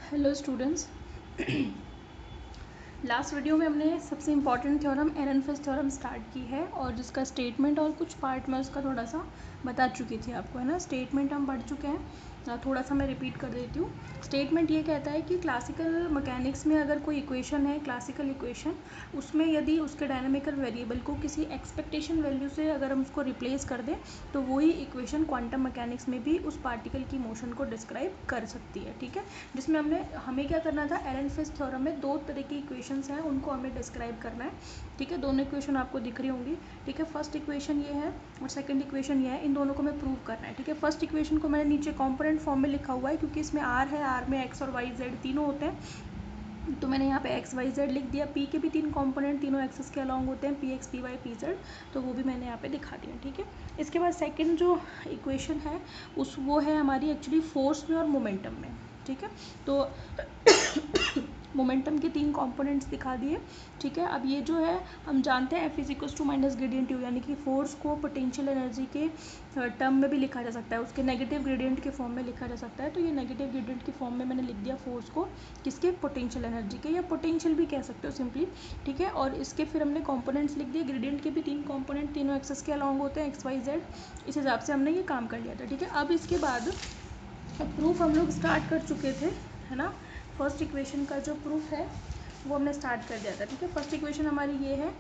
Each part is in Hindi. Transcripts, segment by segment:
Hello students. लास्ट वीडियो में हमने सबसे इम्पॉर्टेंट थ्योरम एरनफेस्ट थ्योरम स्टार्ट की है और जिसका स्टेटमेंट और कुछ पार्ट में उसका थोड़ा सा बता चुकी थी आपको, है ना। स्टेटमेंट हम पढ़ चुके हैं, थोड़ा सा मैं रिपीट कर देती हूँ। स्टेटमेंट ये कहता है कि क्लासिकल मैकेनिक्स में अगर कोई इक्वेशन है, क्लासिकल इक्वेशन, उसमें यदि उसके डायनामिकल वेरिएबल को किसी एक्सपेक्टेशन वैल्यू से अगर हम उसको रिप्लेस कर दें तो वही इक्वेशन क्वांटम मैकेनिक्स में भी उस पार्टिकल की मोशन को डिस्क्राइब कर सकती है, ठीक है। जिसमें हमें क्या करना था, एरनफेस्ट थ्योरम में दो तरह की इक्वेशंस हैं, उनको हमें डिस्क्राइब करना है, ठीक है। दोनों इक्वेशन आपको दिख रही होंगी, ठीक है। फर्स्ट इक्वेशन ये है और सेकंड इक्वेशन ये है, इन दोनों को मैं प्रूव करना है, ठीक है। फर्स्ट इक्वेशन को मैंने नीचे कॉम्पोनेंट फॉर्म में लिखा हुआ है क्योंकि इसमें आर है, आर में एक्स और वाई जेड तीनों होते हैं, तो मैंने यहाँ पे एक्स वाई जेड लिख दिया। पी के भी तीन कंपोनेंट तीनों एक्सेस के अलॉन्ग होते हैं, P X P Y P Z, तो वो भी मैंने यहाँ पे दिखा दिया, ठीक है। इसके बाद सेकंड जो इक्वेशन है वो है हमारी एक्चुअली फोर्स में और मोमेंटम में, ठीक है। तो मोमेंटम के तीन कंपोनेंट्स दिखा दिए, ठीक है। अब ये जो है हम जानते हैं F is equals to minus gradient U, यानी कि फोर्स को पोटेंशियल एनर्जी के टर्म में भी लिखा जा सकता है, उसके नेगेटिव ग्रेडियंट के फॉर्म में लिखा जा सकता है। तो ये नेगेटिव ग्रेडियंट के फॉर्म में मैंने लिख दिया फोर्स को, किसके, पोटेंशियल एनर्जी के, या पोटेंशियल भी कह सकते हो सिंपली, ठीक है। और इसके फिर हमने कंपोनेंट्स लिख दिए, ग्रेडियंट के भी तीन कंपोनेंट तीनों एक्सेस के अलॉन्ग होते हैं, एक्स वाई जेड, इस हिसाब से हमने ये काम कर लिया था, ठीक है। अब इसके बाद प्रूफ हम लोग स्टार्ट कर चुके थे, है ना। फर्स्ट इक्वेशन का जो प्रूफ है वो हमने स्टार्ट कर दिया था, ठीक है। फर्स्ट इक्वेशन हमारी ये है,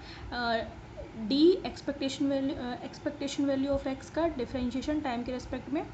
D expectation value of x का डिफरेंशिएशन टाइम के रेस्पेक्ट में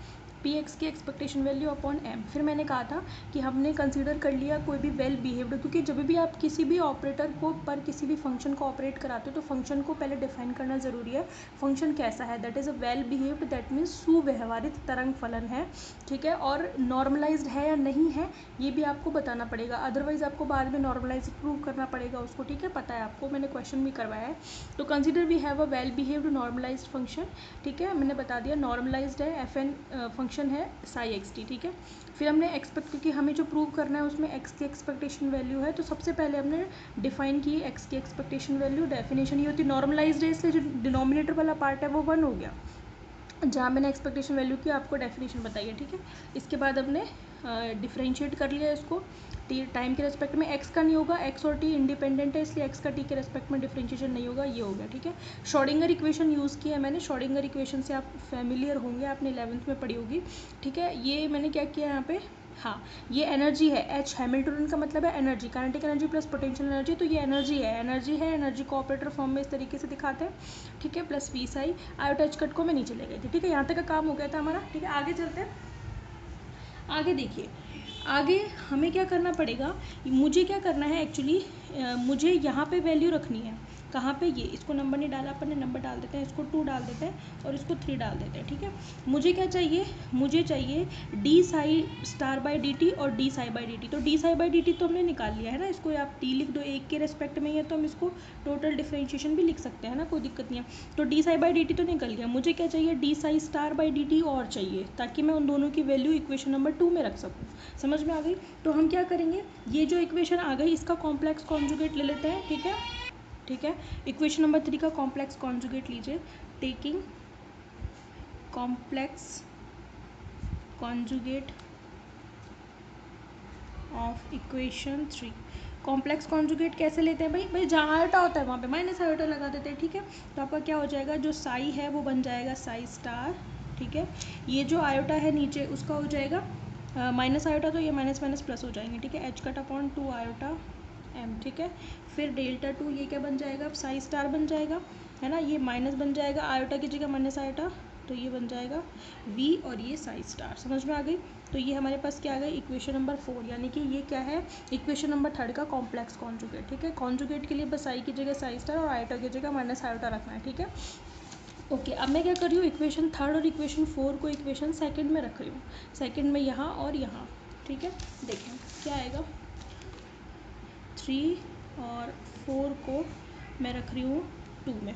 पी एक्स की एक्सपेक्टेशन वैल्यू अपॉन एम। फिर मैंने कहा था कि हमने कंसीडर कर लिया कोई भी वेल बिहेव्ड, क्योंकि जब भी आप किसी भी ऑपरेटर को पर किसी भी फंक्शन को ऑपरेट कराते हो तो फंक्शन को पहले डिफाइन करना ज़रूरी है। फंक्शन कैसा है, that is a well behaved, that means सुव्यवहारित तरंग फलन है, ठीक है। और नॉर्मलाइज्ड है या नहीं है ये भी आपको बताना पड़ेगा, अदरवाइज आपको बाद में नॉर्मलाइज प्रूव करना पड़ेगा उसको, ठीक है। पता है आपको, मैंने क्वेश्चन भी करवाया है। तो consider we have a well behaved normalized function, ठीक है। मैंने बता दिया नॉर्मलाइज्ड है, एफ एन फंक्शन है साई एक्स टी, ठीक है। फिर हमने एक्सपेक्ट, क्योंकि हमें जो प्रूव करना है उसमें एक्स की एक्सपेक्टेशन वैल्यू है, तो सबसे पहले हमने डिफाइन की एक्स की एक्सपेक्टेशन वैल्यू। डेफिनेशन ये होती है नॉर्मलाइज्ड है, इसलिए जो डिनोमिनेटर वाला पार्ट है वो 1 हो गया, जहाँ मैंने एक्सपेक्टेशन वैल्यू की आपको डेफिनेशन बताई है, ठीक है। इसके बाद हमने डिफरेंशिएट कर लिया इसको टी टाइम के रेस्पेक्ट में, एक्स का नहीं होगा, एक्स और टी इंडिपेंडेंट है इसलिए एक्स का टी के रेस्पेक्ट में डिफरेंशिएशन नहीं होगा, ये हो गया, ठीक है। श्रोडिंगर इक्वेशन यूज़ किया है मैंने, श्रोडिंगर इक्वेशन से आप फैमिलियर होंगे, आपने 11th में पढ़ी होगी, ठीक है। ये मैंने क्या किया यहाँ पे, हाँ, ये एनर्जी है, एच हैमिल्टन का मतलब है energy, kinetic energy plus potential energy, तो ये एनर्जी है, एनर्जी को ऑपरेटर फॉर्म में इस तरीके से दिखाते हैं, ठीक है। Plus V psi iota H cut को मैं नीचे ले गई थी, ठीक है। यहाँ तक का काम हो गया था हमारा, ठीक है। आगे चलते हैं, आगे देखिए, आगे हमें क्या करना पड़ेगा, मुझे क्या करना है एक्चुअली, मुझे यहाँ पे वैल्यू रखनी है, कहाँ पे, ये इसको नंबर नहीं डाला अपन ने, नंबर डाल देते हैं, इसको 2 डाल देते हैं और इसको 3 डाल देते हैं, ठीक है। मुझे क्या चाहिए, मुझे चाहिए d psi star by d t और d psi by d t. तो d psi by d t तो हमने निकाल लिया है ना, इसको आप टी लिख दो, एक के रेस्पेक्ट में ही है तो हम इसको टोटल डिफरेंशिएशन भी लिख सकते हैं ना, कोई दिक्कत नहीं है। तो d psi by d t तो निकल गया, मुझे क्या चाहिए, d psi star by d t और चाहिए, ताकि मैं उन दोनों की वैल्यू इक्वेशन नंबर 2 में रख सकूँ। समझ में आ गई। तो हम क्या करेंगे, ये जो इक्वेशन आ गई इसका कॉम्प्लेक्स कॉन्जुगेट ले लेते हैं, ठीक है, ठीक है। इक्वेशन नंबर 3 का कॉम्प्लेक्स कॉन्जुगेट लीजिए, taking complex conjugate of equation 3। Complex conjugate कैसे लेते हैं भाई, जहाँ आयोटा होता है वहाँ पे माइनस आयोटा लगा देते हैं, ठीक है। तो आपका क्या हो जाएगा, जो साई है वो बन जाएगा साई स्टार, ठीक है। ये जो आयोटा है नीचे उसका हो जाएगा माइनस आयोटा, तो ये माइनस माइनस प्लस हो जाएंगे, ठीक है। H cut upon 2 iota M, ठीक है। फिर डेल्टा 2 ये क्या बन जाएगा, अब साई स्टार बन जाएगा, है ना। ये माइनस बन जाएगा, आयोटा की जगह माइनस आयोटा, तो ये बन जाएगा वी और ये साई स्टार, समझ में आ गई। तो ये हमारे पास क्या आ गई, इक्वेशन नंबर 4, यानी कि ये क्या है, इक्वेशन नंबर 3 का कॉम्प्लेक्स कॉन्जुगेट, ठीक है। कॉन्जुगेट के लिए बस आई की जगह साई स्टार और आयोटा की जगह माइनस आयोटा रखना है, ठीक है। ओके, अब मैं क्या कर रही हूँ, इक्वेशन 3 और इक्वेशन 4 को इक्वेशन 2 में रख रही हूँ, सेकंड में यहाँ और यहाँ, ठीक है। देखें क्या आएगा, 3 और 4 को मैं रख रही हूँ 2 में,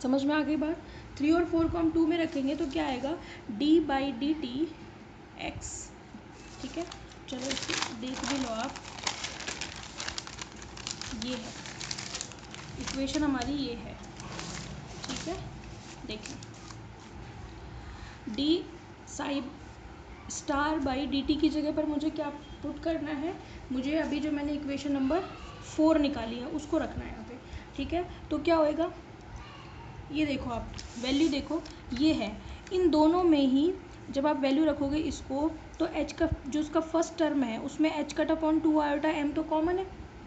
समझ में आ गई बात। 3 और 4 को हम 2 में रखेंगे तो क्या आएगा, D by d T x, ठीक है। चलो इसको देख भी लो आप, ये है इक्वेशन हमारी, ये है, ठीक है। देखें D psi star by d T की जगह पर मुझे क्या पुट करना है, मुझे अभी जो मैंने इक्वेशन नंबर 4 निकाली है उसको रखना है यहाँ पे, ठीक है। तो क्या होएगा, ये देखो आप वैल्यू देखो, ये है, इन दोनों में ही जब आप वैल्यू रखोगे इसको, तो एच का जो उसका फर्स्ट टर्म है उसमें H cut upon 2 iota M तो कॉमन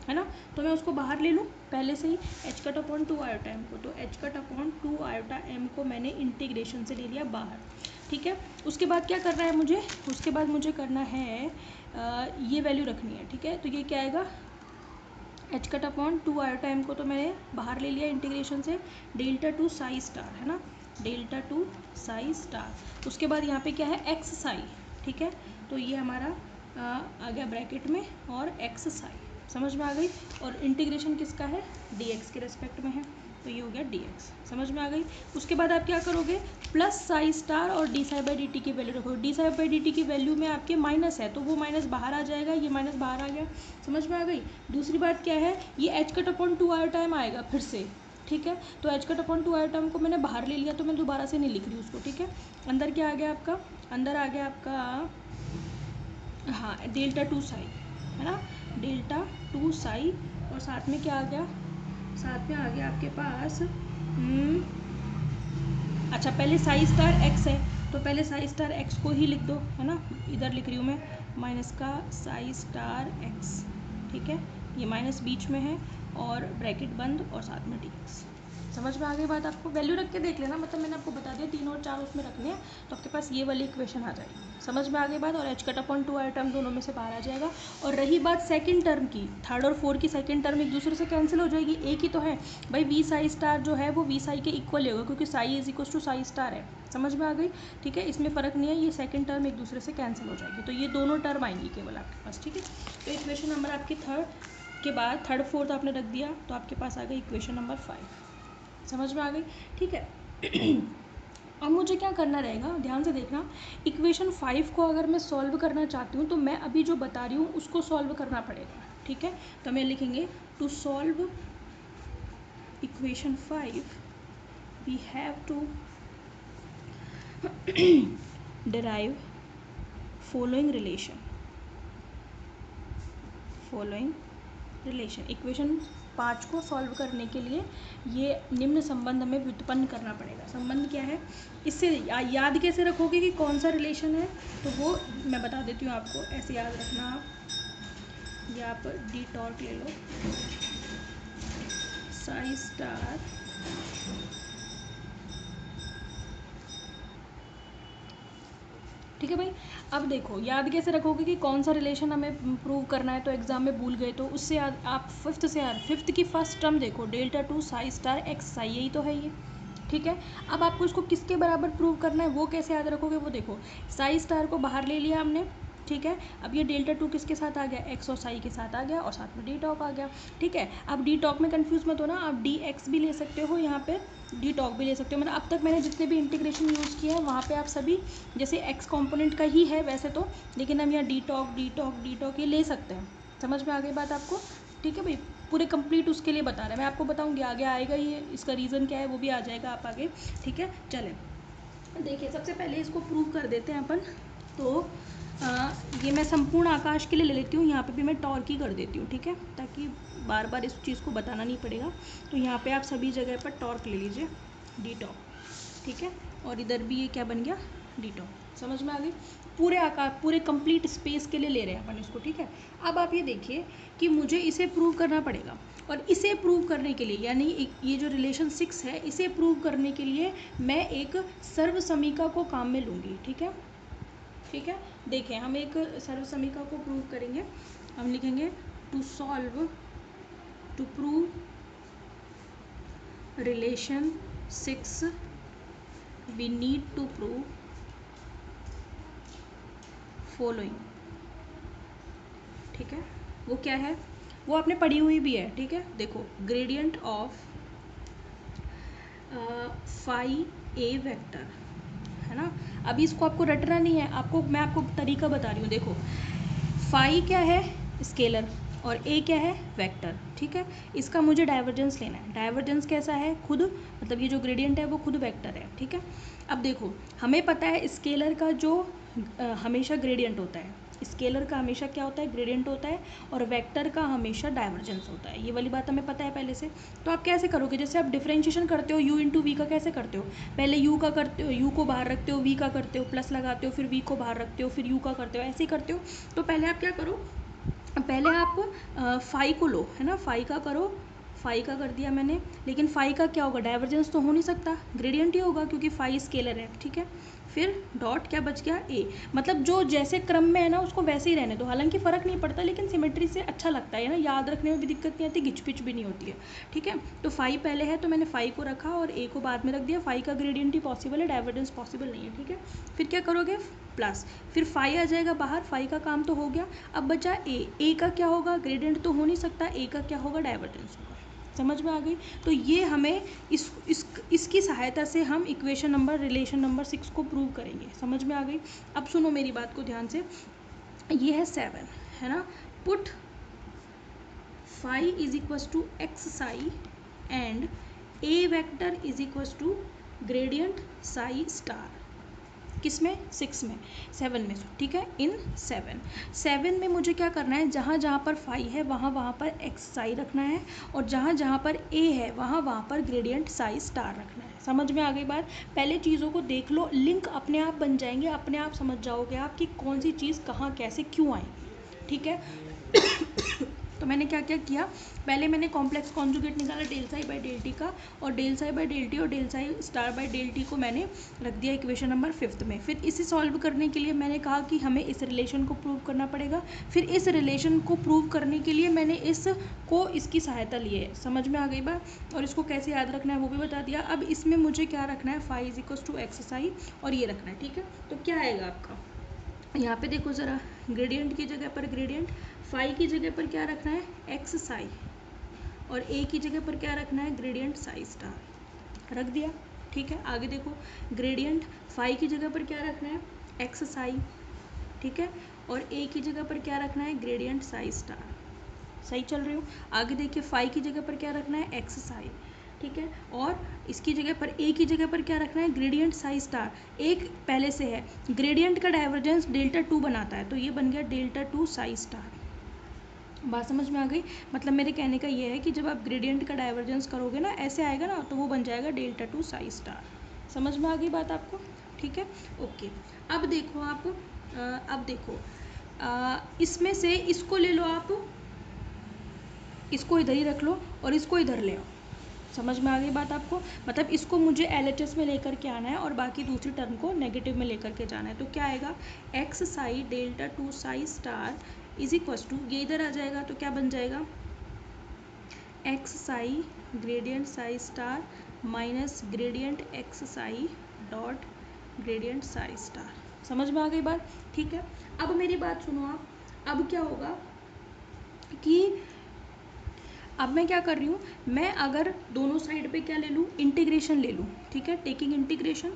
है ना, तो मैं उसको बाहर ले लूँ पहले से ही, h cut upon 2 iota M को, तो H cut upon 2 iota M को मैंने इंटीग्रेशन से ले लिया बाहर, ठीक है। उसके बाद क्या करना है मुझे, उसके बाद मुझे करना है ये वैल्यू रखनी है, ठीक है। तो ये क्या आएगा, H cut upon 2 iota M को तो मैंने बाहर ले लिया इंटीग्रेशन से, डेल्टा टू साई स्टार है ना, डेल्टा टू साई स्टार। उसके बाद यहाँ पे क्या है, एक्स साई, ठीक है। तो ये हमारा आ गया ब्रैकेट में, और एक्स साई समझ में आ गई, और इंटीग्रेशन किसका है, डी एक्स के रेस्पेक्ट में है, तो ये हो गया डी एक्स, समझ में आ गई। उसके बाद आप क्या करोगे, प्लस साई स्टार और d psi by d T की वैल्यू रखोगे, D psi by d T की वैल्यू में आपके माइनस है तो वो माइनस बाहर आ जाएगा, ये माइनस बाहर आ गया, समझ में आ गई। दूसरी बात क्या है, ये H cut upon 2 iota M आएगा फिर से, ठीक है। तो H cut upon 2 iota M को मैंने बाहर ले लिया, तो मैं दोबारा से नहीं लिख रही उसको, ठीक है। अंदर क्या आ गया आपका, अंदर आ गया आपका, हाँ डेल्टा टू साई है ना, डेल्टा टू साई, और साथ में क्या आ गया, साथ में आ गया आपके पास अच्छा पहले साई स्टार एक्स है, तो पहले साई स्टार एक्स को ही लिख दो, है ना, इधर लिख रही हूँ मैं माइनस का साई स्टार एक्स, ठीक है, ये माइनस बीच में है और ब्रैकेट बंद और साथ में डी एक्स, समझ में आ गई बात आपको। वैल्यू रख के देख लेना, मतलब मैंने आपको बता दिया 3 और 4 उसमें रखने हैं, तो आपके पास ये वाली इक्वेशन आ जाएगी, समझ में आ गई बात। और एच कट अपॉन 2 आइटम दोनों में से बाहर आ जाएगा। और रही बात सेकंड टर्म की, थर्ड और फोर्थ की सेकंड टर्म एक दूसरे से कैंसिल हो जाएगी, एक ही तो है भाई, वी साई स्टार जो है वो वी साई के इक्वल होगा, क्योंकि psi is equal to psi star है, समझ में आ गई, ठीक है। इसमें फ़र्क नहीं है, ये सेकंड टर्म एक दूसरे से कैंसिल हो जाएगी, तो ये दोनों टर्म आएंगी केवल आपके पास, ठीक है। तो इक्वेशन नंबर आपकी थर्ड के बाद थर्ड फोर्थ आपने रख दिया, तो आपके पास आ गई इक्वेशन नंबर 5, समझ में आ गई, ठीक है। अब मुझे क्या करना रहेगा, ध्यान से देखना, इक्वेशन 5 को अगर मैं सॉल्व करना चाहती हूँ तो मैं अभी जो बता रही हूँ उसको सॉल्व करना पड़ेगा, ठीक है। तो मैं लिखेंगे to solve equation 5 we have to derive following relation, equation 5 को सॉल्व करने के लिए ये निम्न संबंध हमें व्युत्पन्न करना पड़ेगा। संबंध क्या है, इससे याद कैसे रखोगे कि कौन सा रिलेशन है, तो वो मैं बता देती हूँ आपको, ऐसे याद रखना आप, ये आप डी टॉर्क ले लो, साई स्टार ठीक है भाई। अब देखो याद कैसे रखोगे कि कौन सा रिलेशन हमें प्रूव करना है, तो एग्जाम में भूल गए तो उससे याद आप फिफ्थ की फर्स्ट टर्म देखो, delta two psi star x Sai, यही तो है ये, ठीक है। अब आपको इसको किसके बराबर प्रूव करना है वो कैसे याद रखोगे, वो देखो, साई स्टार को बाहर ले लिया हमने, ठीक है। अब ये डेल्टा टू किसके साथ आ गया, एक्स और साई के साथ आ गया, और साथ में डी टॉक आ गया, ठीक है। अब डी टॉक में कंफ्यूज मत हो ना, आप डी एक्स भी ले सकते हो यहाँ पे, डी टॉक भी ले सकते हो, मतलब अब तक मैंने जितने भी इंटीग्रेशन यूज़ किया है वहाँ पे आप सभी जैसे एक्स कंपोनेंट का ही है वैसे तो, लेकिन हम यहाँ डी टॉक ये ले सकते हैं, समझ में आ गई बात आपको, ठीक है भाई। पूरे कंप्लीट उसके लिए बता रहे हैं, मैं आपको बताऊंगी आगे आएगा ये, इसका रीज़न क्या है वो भी आ जाएगा आप आगे, ठीक है। चलें देखिए, सबसे पहले इसको प्रूव कर देते हैं अपन, तो ये मैं संपूर्ण आकाश के लिए ले लेती हूँ, यहाँ पे भी मैं टॉर्क ही कर देती हूँ, ठीक है, ताकि बार बार इस चीज़ को बताना नहीं पड़ेगा। तो यहाँ पे आप सभी जगह पर टॉर्क ले लीजिए, डी टॉर्क, ठीक है। और इधर भी ये क्या बन गया, डी टॉर्क, समझ में आ गई। पूरे आकार पूरे कंप्लीट स्पेस के लिए ले रहे हैं अपन इसको, ठीक है। अब आप ये देखिए कि मुझे इसे प्रूव करना पड़ेगा, और इसे प्रूव करने के लिए यानी ये जो रिलेशन 6 है, इसे प्रूव करने के लिए मैं एक सर्व समीका को काम में लूँगी, ठीक है, ठीक है। देखें, हम एक सर्व समीका को प्रूव करेंगे, हम लिखेंगे to prove relation 6 we need to prove following, ठीक है। वो क्या है, वो आपने पढ़ी हुई भी है, ठीक है। देखो, gradient of phi A vector, है ना। अभी इसको आपको रटना नहीं है, मैं आपको तरीका बता रही हूँ। देखो, फाई क्या है, स्केलर, और ए क्या है, वेक्टर, ठीक है। इसका मुझे डाइवर्जेंस लेना है, डाइवर्जेंस कैसा है, खुद मतलब ये जो ग्रेडियंट है वो खुद वेक्टर है, ठीक है। अब देखो, हमें पता है स्केलर का जो हमेशा ग्रेडियंट होता है, स्केलर का हमेशा क्या होता है, ग्रेडियंट होता है, और वेक्टर का हमेशा डाइवर्जेंस होता है। ये वाली बात हमें पता है पहले से। तो आप कैसे करोगे, जैसे आप डिफरेंशिएशन करते हो u इंटू वी का, कैसे करते हो, पहले u का करते हो, u को बाहर रखते हो, v का करते हो, प्लस लगाते हो, फिर v को बाहर रखते हो, फिर u का करते हो, ऐसे ही करते हो। तो पहले आप क्या करो, पहले आप फाई को लो, है ना, फाई का करो, फाई का कर दिया मैंने, लेकिन फाई का क्या होगा, डाइवर्जेंस तो हो नहीं सकता, ग्रेडियंट ही होगा क्योंकि फाई स्केलर है, ठीक है। फिर डॉट क्या बच गया, ए, मतलब जो जैसे क्रम में है ना उसको वैसे ही रहने दो, हालांकि फ़र्क नहीं पड़ता, लेकिन सिमेट्री से अच्छा लगता है ना, याद रखने में भी दिक्कत नहीं आती, घिचपिच भी नहीं होती है, ठीक है। तो फाई पहले है तो मैंने फाई को रखा और ए को बाद में रख दिया, फाई का ग्रेडियंट ही पॉसिबल है, डाइवर्जेंस पॉसिबल नहीं है, ठीक है। फिर क्या करोगे, प्लस, फिर फाई आ जाएगा बाहर, फाई का काम तो हो गया, अब बचा ए का क्या होगा, ग्रेडियंट तो हो नहीं सकता, ए का क्या होगा, डाइवर्जेंस होगा। समझ में आ गई। तो ये हमें इसकी सहायता से हम इक्वेशन नंबर, रिलेशन नंबर 6 को प्रूव करेंगे। समझ में आ गई। अब सुनो मेरी बात को ध्यान से, ये है 7, है ना, put phi is equals to X psi and A vector is equals to gradient psi star, किसमें, 6 में, 7 में, ठीक है, इन 7 में मुझे क्या करना है, जहाँ जहाँ पर फाई है वहाँ पर एक्स साई रखना है, और जहाँ जहाँ पर ए है वहाँ पर ग्रेडियंट साई स्टार रखना है। समझ में आ गई बात। पहले चीज़ों को देख लो, लिंक अपने आप बन जाएंगे, अपने आप समझ जाओगे आप कि कौन सी चीज़ कहाँ कैसे क्यों आएगी, ठीक है। तो मैंने क्या क्या किया, पहले मैंने कॉम्प्लेक्स कॉन्जुगेट निकाला del psi by del t का, और del psi by del t और del psi star by del t को मैंने रख दिया इक्वेशन नंबर 5 में। फिर इसे सॉल्व करने के लिए मैंने कहा कि हमें इस रिलेशन को प्रूव करना पड़ेगा। फिर इस रिलेशन को प्रूव करने के लिए मैंने इसकी सहायता ली है। समझ में आ गई बात। और इसको कैसे याद रखना है वो भी बता दिया। अब इसमें मुझे क्या रखना है, phi is equal to X psi, और ये रखना है, ठीक है। तो क्या आएगा आपका, यहाँ पे देखो ज़रा, ग्रेडियंट की जगह पर ग्रेडियंट, फाई की जगह पर क्या रखना है, एक्स साई, और ए की जगह पर क्या रखना है, ग्रेडियंट साई स्टार, रख दिया, ठीक है। आगे देखो, ग्रेडियंट फाई की जगह पर क्या रखना है, एक्स साई, ठीक है, और ए की जगह पर क्या रखना है, ग्रेडियंट साई स्टार। सही चल रही हूँ। आगे देखिए, फाई की जगह पर क्या रखना है, एक्स साई, ठीक है, और इसकी जगह पर ए की जगह पर क्या रखना है, ग्रेडियंट साई स्टार। एक पहले से है, ग्रेडियंट का डाइवर्जेंस डेल्टा 2 बनाता है, तो ये बन गया डेल्टा 2 साई स्टार। बात समझ में आ गई। मतलब मेरे कहने का ये है कि जब आप ग्रेडियंट का डाइवर्जेंस करोगे ना, ऐसे आएगा ना, तो वो बन जाएगा डेल्टा 2 साई स्टार। समझ में आ गई बात आपको, ठीक है, ओके। अब देखो आप, अब देखो, इसमें से इसको ले लो आप, इसको इधर ही रख लो और इसको इधर ले आओ। समझ में आ गई बात आपको। मतलब इसको मुझे LHS में लेकर के आना है और बाकी दूसरी टर्म को नेगेटिव में लेकर के जाना है। तो क्या आएगा, X psi delta 2 psi star is equal to, ये इधर आ जाएगा तो क्या बन जाएगा, X psi gradient psi star minus gradient x psi dot gradient psi star. समझ में आ गई बात, ठीक है। अब मेरी बात सुनो आप, अब क्या होगा कि अब मैं क्या कर रही हूँ, मैं अगर दोनों साइड पे क्या ले लूँ, इंटीग्रेशन ले लूँ, ठीक है, टेकिंग इंटीग्रेशन,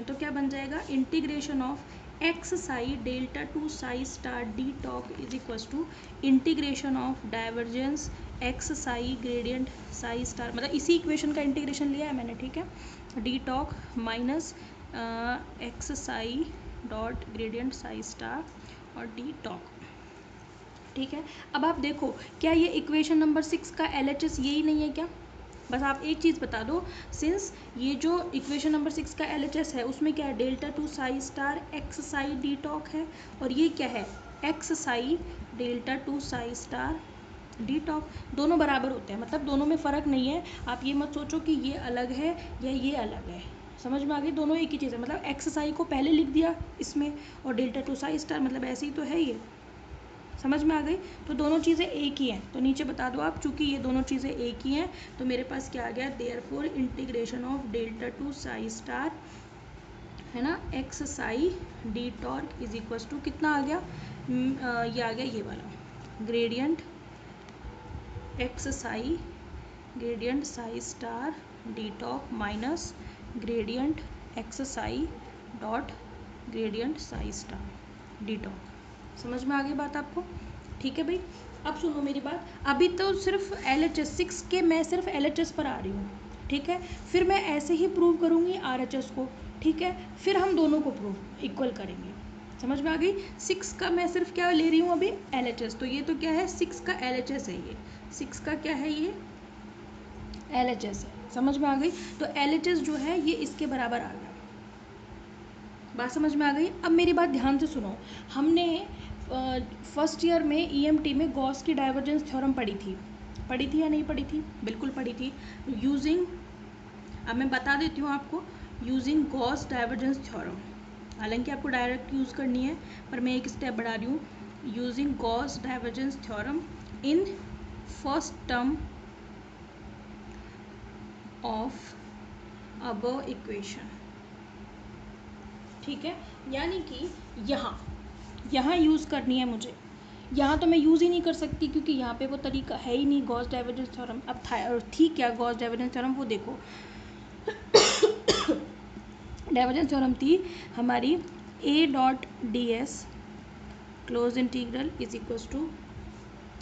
तो क्या बन जाएगा, integration of X psi delta 2 psi star D tau is equal to integration of divergence X psi gradient psi star, मतलब इसी इक्वेशन का इंटीग्रेशन लिया है मैंने, ठीक है, D tau minus x psi dot gradient psi star और डी टॉक, ठीक है। अब आप देखो, क्या ये इक्वेशन नंबर 6 का LHS यही नहीं है क्या। बस आप एक चीज़ बता दो, सिंस ये जो इक्वेशन नंबर 6 का LHS है उसमें क्या है, delta 2 psi star x psi D talk है, और ये क्या है, x psi delta 2 psi star D talk. दोनों बराबर होते हैं, मतलब दोनों में फ़र्क नहीं है। आप ये मत सोचो कि ये अलग है या ये अलग है। समझ में आ गई, दोनों एक ही चीज़ है। मतलब एक्स साई को पहले लिख दिया इसमें, और डेल्टा 2 साई स्टार, मतलब ऐसे ही तो है ये। समझ में आ गई। तो दोनों चीज़ें एक ही हैं, तो नीचे बता दो आप, चूँकि ये दोनों चीज़ें एक ही हैं तो मेरे पास क्या आ गया, therefore integration of delta 2 psi star, है ना, एक्स साई डी टॉर्क इज इक्वल टू कितना आ गया, ये आ गया ये वाला, gradient x psi gradient psi star D tau minus gradient x psi dot gradient psi star D tau. समझ में आ गई बात आपको, ठीक है भाई। अब सुनो मेरी बात, अभी तो सिर्फ LHS 6 के, मैं सिर्फ LHS पर आ रही हूँ, ठीक है। फिर मैं ऐसे ही प्रूव करूँगी RHS को, ठीक है। फिर हम दोनों को प्रूव इक्वल करेंगे। समझ में आ गई। 6 का मैं सिर्फ क्या ले रही हूँ अभी, LHS। तो ये तो क्या है, 6 का LHS है, ये 6 का क्या है, ये LHS है। समझ में आ गई। तो LHS जो है ये इसके बराबर आ गया। बात समझ में आ गई। अब मेरी बात ध्यान से सुनो। हमने फर्स्ट ईयर में EMT में गॉस की डाइवर्जेंस थ्योरम पढ़ी थी या नहीं पढ़ी थी? बिल्कुल पढ़ी थी। यूजिंग, अब मैं बता देती हूँ आपको, यूजिंग गॉस डाइवर्जेंस थ्योरम, हालांकि आपको डायरेक्ट यूज़ करनी है पर मैं एक स्टेप बढ़ा रही हूँ। Using Gauss divergence theorem in first term of above equation, ठीक है। यानी कि यहाँ यूज़ करनी है मुझे। यहाँ तो मैं यूज़ ही नहीं कर सकती क्योंकि यहाँ पे वो तरीका है ही नहीं गॉस डाइवर्जेंस थ्योरम। अब थी क्या गॉस डाइवर्जेंस थ्योरम, वो देखो। डाइवर्जेंस थ्योरम थी हमारी A.ds close integral is equals to,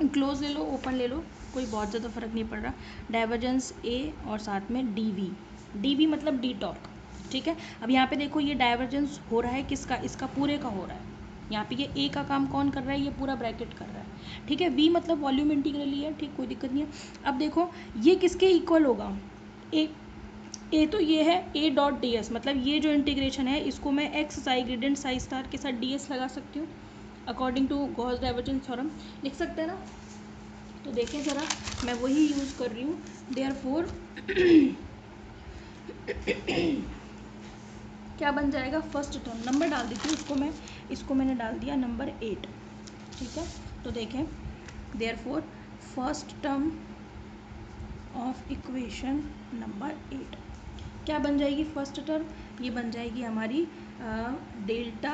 close ले लो ओपन ले लो, कोई बहुत ज़्यादा फर्क नहीं पड़ रहा, डाइवर्जेंस A और साथ में dv मतलब डी टॉर्क, ठीक है। अब यहाँ पे देखो ये डाइवर्जेंस हो रहा है किसका, इसका पूरे का हो रहा है। यहाँ पे ये A का काम कौन कर रहा है, ये पूरा ब्रैकेट कर रहा है, ठीक है। V मतलब वॉल्यूम इंटीग्रल ही है, ठीक, कोई दिक्कत नहीं है। अब देखो ये किसके इक्वल होगा, ए तो ये है A.ds, मतलब ये जो इंटीग्रेशन है इसको मैं x psi gradient psi star के साथ ds लगा सकती हूँ according to Gauss divergence theorem, लिख सकते हैं ना। तो देखें ज़रा, मैं वही यूज़ कर रही हूँ। देयरफॉर क्या बन जाएगा, फर्स्ट टर्म, नंबर डाल देती हूँ इसको मैंने डाल दिया नंबर 8, ठीक है। तो देखें, therefore first term of equation number 8 क्या बन जाएगी, फर्स्ट टर्म ये बन जाएगी हमारी डेल्टा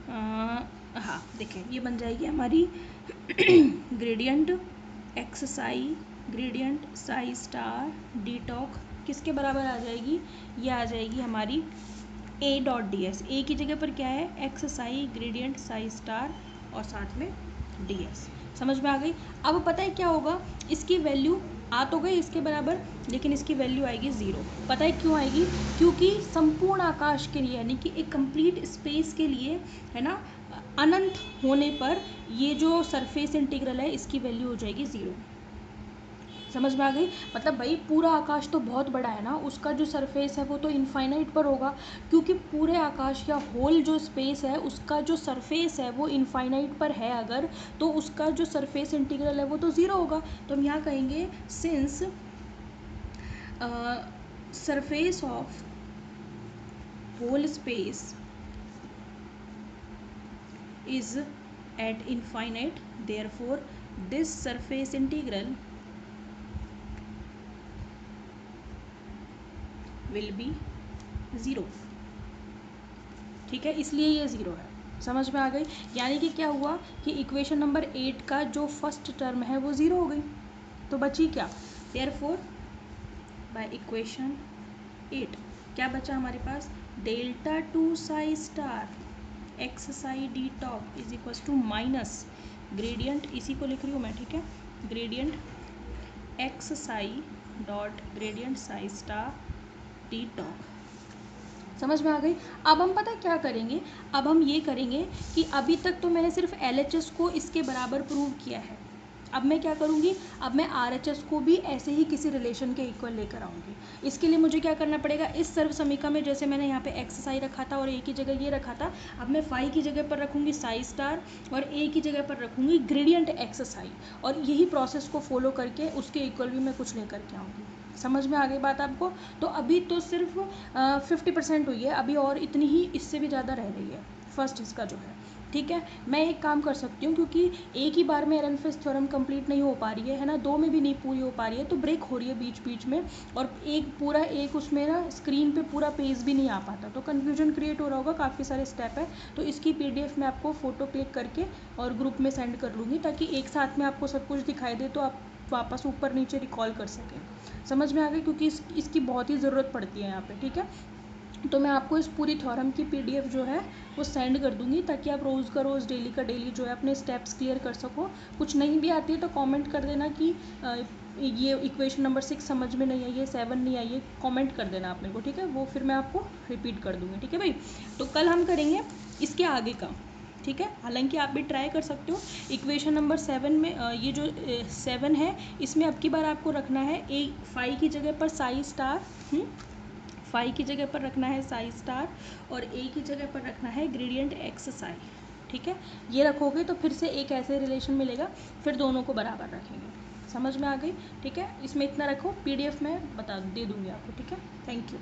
हाँ देखें, ये बन जाएगी हमारी gradient x psi gradient psi star D talk किसके बराबर आ जाएगी, ये आ जाएगी हमारी A.ds। ए की जगह पर क्या है, x psi gradient psi star और साथ में ds। समझ में आ गई। अब पता है क्या होगा, इसकी वैल्यू आ तो गई इसके बराबर, लेकिन इसकी वैल्यू आएगी 0। पता है क्यों आएगी, क्योंकि संपूर्ण आकाश के लिए, यानी कि एक कंप्लीट स्पेस के लिए, है ना, अनंत होने पर ये जो सरफेस इंटीग्रल है इसकी वैल्यू हो जाएगी 0। समझ में आ गई। मतलब भाई पूरा आकाश तो बहुत बड़ा है ना, उसका जो सरफेस है वो तो इनफाइनाइट पर होगा, क्योंकि पूरे आकाश या होल जो स्पेस है उसका जो सरफेस है वो इनफाइनाइट पर है अगर, तो उसका जो सरफेस इंटीग्रल है वो तो 0 होगा। तो हम यहाँ कहेंगे since surface of whole space is at infinite, therefore this surface integral will be 0, ठीक है, इसलिए ये 0 है। समझ में आ गई। यानी कि क्या हुआ कि इक्वेशन नंबर 8 का जो फर्स्ट टर्म है वो 0 हो गई, तो बची क्या, therefore बाय इक्वेशन 8 क्या बचा हमारे पास, delta 2 psi star x psi d tau is equal to minus gradient, इसी को लिख रही हूँ मैं, ठीक है, gradient x psi dot gradient psi star d tau. समझ में आ गई। अब हम पता है क्या करेंगे, अब हम ये करेंगे कि अभी तक तो मैंने सिर्फ LHS को इसके बराबर प्रूव किया है, अब मैं क्या करूँगी, अब मैं RHS को भी ऐसे ही किसी रिलेशन के इक्वल लेकर आऊँगी। इसके लिए मुझे क्या करना पड़ेगा, इस सर्व समीकरण में जैसे मैंने यहाँ पे एक्स साई रखा था और A की जगह ये रखा था, अब मैं फाई की जगह पर रखूँगी साई स्टार और A की जगह पर रखूँगी ग्रेडियंट एक्स साई, और यही प्रोसेस को फॉलो करके उसके इक्वल भी मैं कुछ लेकर के आऊँगी। समझ में आ गई बात आपको। तो अभी तो सिर्फ 50% हुई है, अभी और इतनी ही इससे भी ज़्यादा रह रही है फर्स्ट इसका जो है, ठीक है। मैं एक काम कर सकती हूँ, क्योंकि एक ही बार में एरनफेस्ट थ्योरम कंप्लीट नहीं हो पा रही है ना, दो में भी नहीं पूरी हो पा रही है, तो ब्रेक हो रही है बीच बीच में, और एक उसमें ना स्क्रीन पे पूरा पेज भी नहीं आ पाता, तो कन्फ्यूजन क्रिएट हो रहा होगा, काफ़ी सारे स्टेप है। तो इसकी PDF मैं आपको फ़ोटो क्लिक करके और ग्रुप में सेंड कर लूँगी, ताकि एक साथ में आपको सब कुछ दिखाई दे, तो आप वापस ऊपर नीचे रिकॉल कर सकें। समझ में आ गई, क्योंकि इसकी बहुत ही ज़रूरत पड़ती है यहाँ पे, ठीक है। तो मैं आपको इस पूरी थ्योरम की पीडीएफ जो है वो सेंड कर दूंगी, ताकि आप रोज़ का रोज़ डेली का डेली जो है अपने स्टेप्स क्लियर कर सको। कुछ नहीं भी आती है तो कमेंट कर देना कि ये इक्वेशन नंबर 6 समझ में नहीं आई, ये 7 नहीं आई, ये कमेंट कर देना आप मेरे को, ठीक है। वो फिर मैं आपको रिपीट कर दूँगी, ठीक है भाई। तो कल हम करेंगे इसके आगे का, ठीक है। हालांकि आप भी ट्राई कर सकते हो। इक्वेशन नंबर 7 में ये जो 7 है, इसमें अब की बार आपको रखना है ए फाई की जगह पर साई स्टार, फाई की जगह पर रखना है साई स्टार, और ए की जगह पर रखना है ग्रेडियंट एक्स साई, ठीक है। ये रखोगे तो फिर से एक ऐसे रिलेशन मिलेगा, फिर दोनों को बराबर रखेंगे। समझ में आ गई, ठीक है। इसमें इतना रखो, पीडीएफ में दे दूँगी आपको, ठीक है। Thank you.